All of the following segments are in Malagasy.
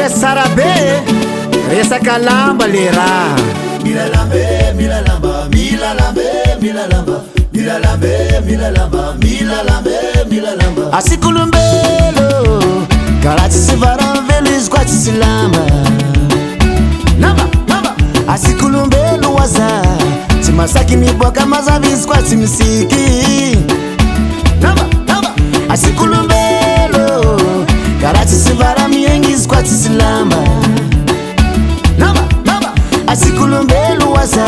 Sarabe, resaka lamba le raha. Mila lambe, mila lamba, mila lambe, mila lamba, mila lambe, mila lamba, mila lambe, mila lamba. Asikulumbelo, karachi sivaramvelo izkwati silamba. Namba, namba. Asikulumbelo waza, timasaki miboka mazavi izkwati misiki. Namba, namba. Asikulumbelo, karachi sivaramiengi izkwati silamba. Namba, namba. Asikulumbelo waza,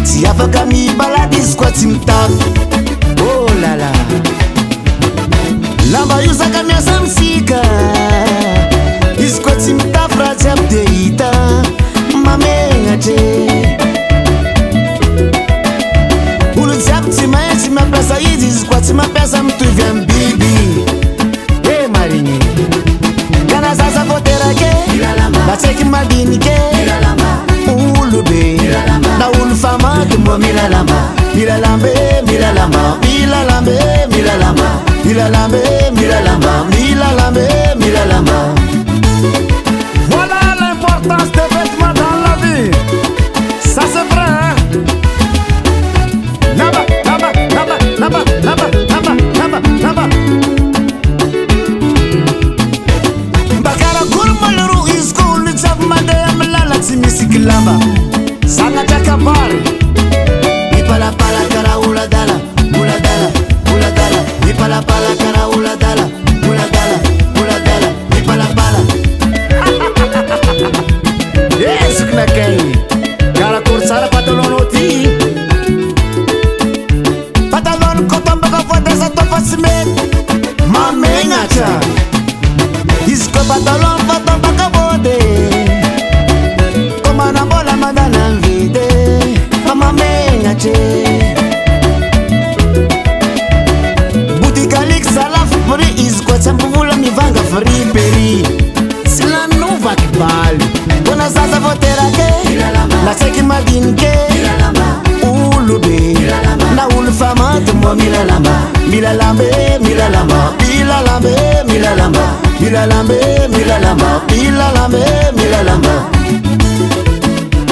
tiafaka mibaladi izkwati mtafu. Oh la la. Lamba yusaka miasa msika, izkwati mtafra chapteita mamenga che. Ulu chapti maeti mapesa yizi, izkwati mapesa mtu vya mbibi. Hey marinye, kana sasa potera ke, bateki madini ke, ulu be, na ulu fama tumbo mila lamba. Mila lambe, mila lamba, mila lambe, mila lamba. Mila lambe, mila lamba, mila lambe, mila lamba. Voilà l'importance des vêtements dans la vie. Ça c'est vrai, hein? Naba, naba, naba, naba, naba, naba, naba, naba. Bakara kurmaluru is cool, it's up my day, I'm lala timisik lamba. Sanga takabari. Ipala pala kara ula dala, ula dala, ula dala. Ipala pala kara ula dala, ula dala, ula dala. Ipala pala. Yes, kuna kai. Kara kursara pantalon oti. Pantalon koton baka foda sa topa simen. Mamenga cha. Isko pantalon foton baka bode. Komana bola madana vide. Mamenga che. Sampuvula mivanga free peri sila nuva kibali bona sasa votera ke la seki madin ke ulube na ulfama tumbo mila lamba mila lambe mila lamba mila lambe mila lamba mila lambe mila lamba mila lambe mila lamba.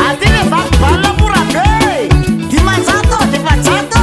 Atire bak bala pura ke dimansato dimansato.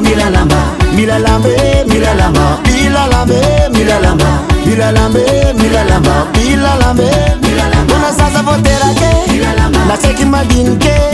Mila lamba, mila lambe, mila lamba, mila lambe, mila lamba, mila lambe, mila lamba, mila lambe, mila lamba. Bona sasa votera ke, la seki madin ke.